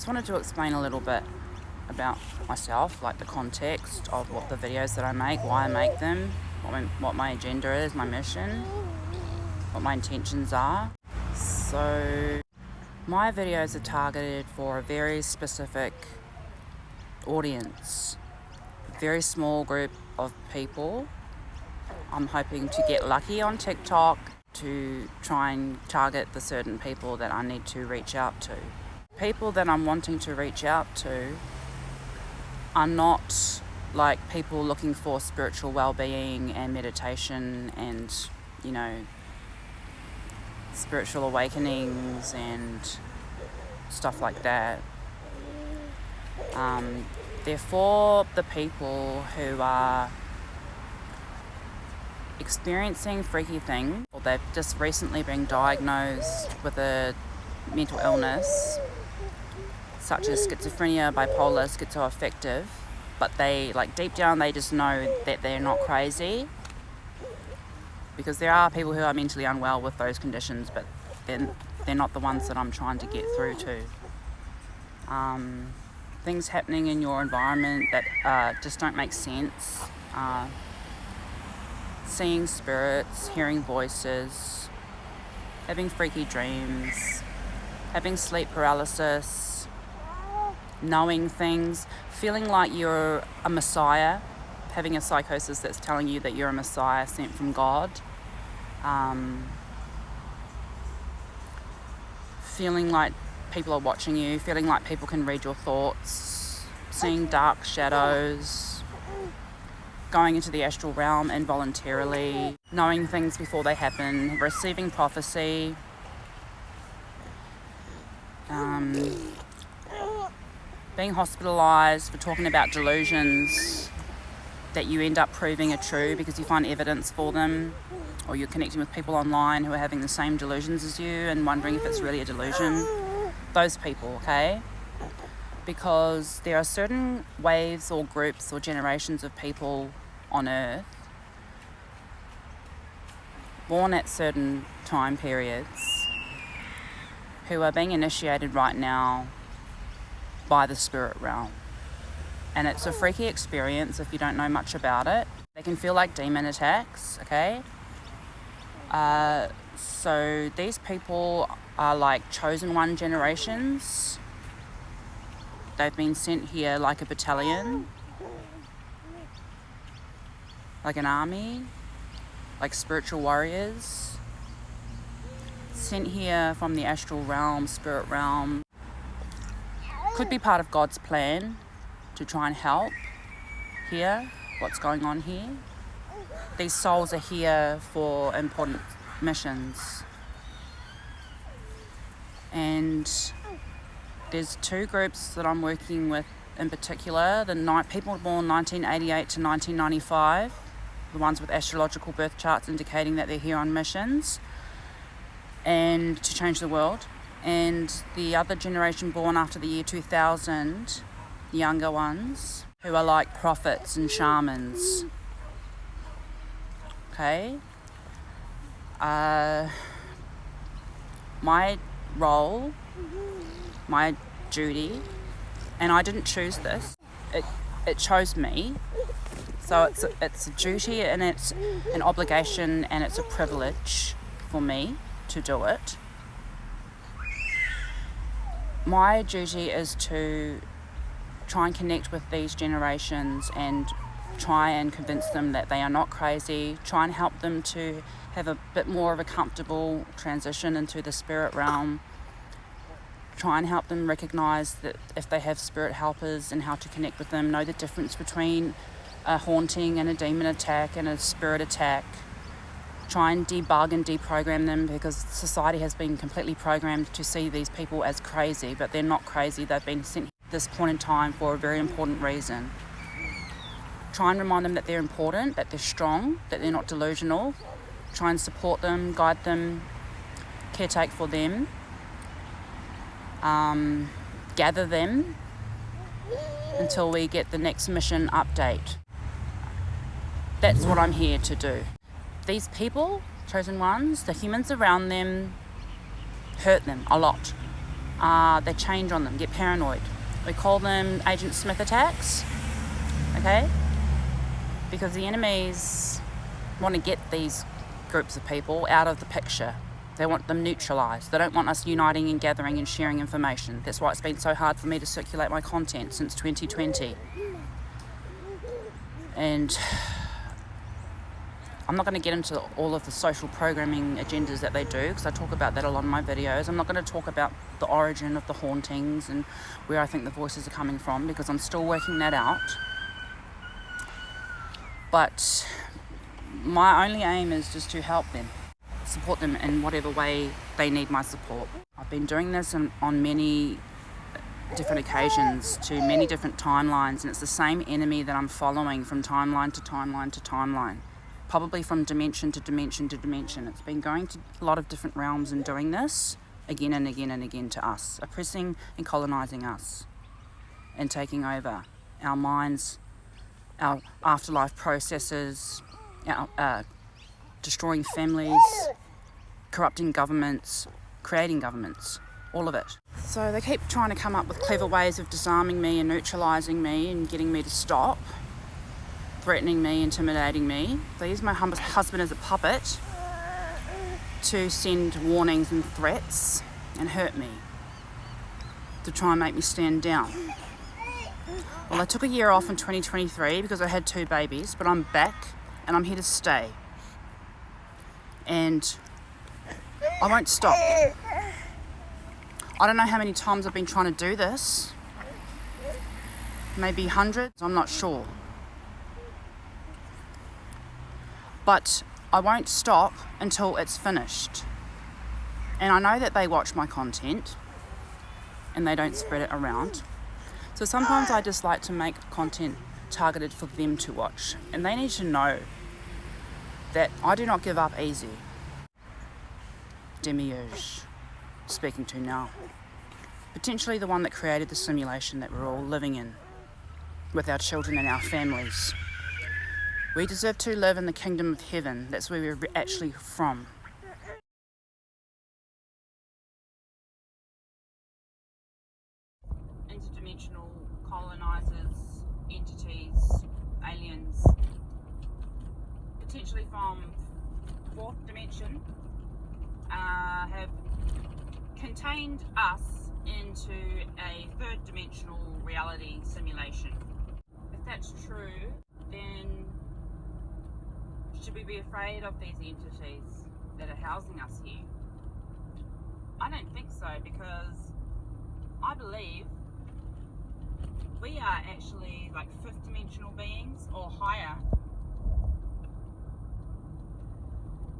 Just wanted to explain a little bit about myself, like the context of what the videos that I make, why I make them, what my agenda is, my mission, what my intentions are. So my videos are targeted for a very specific audience, a very small group of people. I'm hoping to get lucky on TikTok to try and target the certain people that I need to reach out to. People that I'm wanting to reach out to are not like people looking for spiritual well-being and meditation and, spiritual awakenings and stuff like that. They're for the people who are experiencing freaky things, or they've just recently been diagnosed with a mental illness such as schizophrenia, bipolar, schizoaffective, but they, deep down, they just know that they're not crazy, because there are people who are mentally unwell with those conditions, but they're not the ones that I'm trying to get through to. Things happening in your environment that just don't make sense. Seeing spirits, hearing voices, having freaky dreams, having sleep paralysis, knowing things, feeling like you're a messiah, having a psychosis that's telling you that you're a messiah sent from God, feeling like people are watching you, feeling like people can read your thoughts, seeing dark shadows, going into the astral realm involuntarily, knowing things before they happen, receiving prophecy, being hospitalised for talking about delusions that you end up proving are true because you find evidence for them, or you're connecting with people online who are having the same delusions as you and wondering if it's really a delusion. Those people, okay? Because there are certain waves or groups or generations of people on Earth born at certain time periods who are being initiated right now by the spirit realm. And it's a freaky experience if you don't know much about it. They can feel like demon attacks, okay? So these people are like chosen one generations. They've been sent here like a battalion, like an army, like spiritual warriors, sent here from the astral realm, spirit realm. Could be part of God's plan to try and help here, what's going on here. These souls are here for important missions. And there's two groups that I'm working with in particular, the people born 1988 to 1995, the ones with astrological birth charts indicating that they're here on missions and to change the world. And the other generation born after the year 2000, the younger ones, who are like prophets and shamans. Okay? My role, my duty, and I didn't choose this, it chose me. So it's a duty and it's an obligation and it's a privilege for me to do it. My duty is to try and connect with these generations and try and convince them that they are not crazy, try and help them to have a bit more of a comfortable transition into the spirit realm, try and help them recognise that if they have spirit helpers and how to connect with them, know the difference between a haunting and a demon attack and a spirit attack. Try and debug and deprogram them, because society has been completely programmed to see these people as crazy, but they're not crazy. They've been sent at this point in time for a very important reason. Try and remind them that they're important, that they're strong, that they're not delusional. Try and support them, guide them, caretake for them, gather them until we get the next mission update. That's what I'm here to do. These people, chosen ones, the humans around them, hurt them a lot. they change on them, get paranoid. We call them Agent Smith attacks, okay? Because the enemies want to get these groups of people out of the picture. They want them neutralised. They don't want us uniting and gathering and sharing information. That's why it's been so hard for me to circulate my content since 2020. And I'm not going to get into all of the social programming agendas that they do, because I talk about that a lot in my videos. I'm not going to talk about the origin of the hauntings and where I think the voices are coming from, because I'm still working that out. But my only aim is just to help them, support them in whatever way they need my support. I've been doing this on many different occasions to many different timelines, and it's the same enemy that I'm following from timeline to timeline to timeline, probably from dimension to dimension to dimension. It's been going to a lot of different realms and doing this again and again and again to us, oppressing and colonizing us and taking over our minds, our afterlife processes, destroying families, corrupting governments, creating governments, all of it. So they keep trying to come up with clever ways of disarming me and neutralising me and getting me to stop, threatening me, intimidating me. They use my husband as a puppet to send warnings and threats and hurt me, to try and make me stand down. Well, I took a year off in 2023 because I had 2 babies, but I'm back and I'm here to stay. And I won't stop. I don't know how many times I've been trying to do this. Maybe hundreds, I'm not sure. But I won't stop until it's finished. And I know that they watch my content and they don't spread it around. So sometimes I just like to make content targeted for them to watch. And they need to know that I do not give up easy. Demiurge, speaking to now. Potentially the one that created the simulation that we're all living in with our children and our families. We deserve to live in the kingdom of heaven. That's where we're actually from. Interdimensional colonizers, entities, aliens, potentially from 4th dimension, have contained us into a 3rd dimensional reality simulation. If that's true, then should we be afraid of these entities that are housing us here? I don't think so, because I believe we are actually like 5th dimensional beings or higher.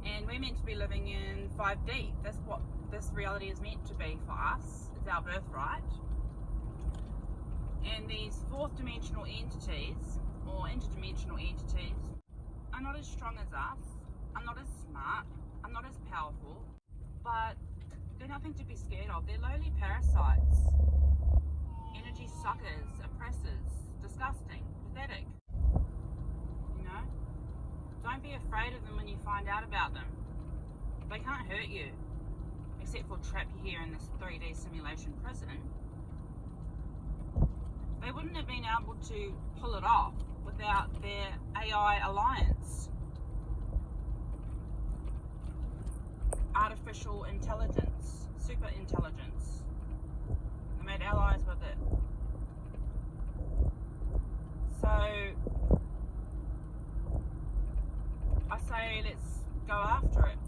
And we're meant to be living in 5D. That's what this reality is meant to be for us. It's our birthright. And these 4th dimensional entities or interdimensional entities are not as strong as us, are not as smart, are not as powerful, but they're nothing to be scared of. They're lowly parasites, energy suckers, oppressors, disgusting, pathetic. You know? Don't be afraid of them when you find out about them. They can't hurt you, except for trap you here in this 3D simulation prison. They wouldn't have been able to pull it off without their AI alliance. Artificial intelligence, super intelligence. They made allies with it. So I say let's go after it.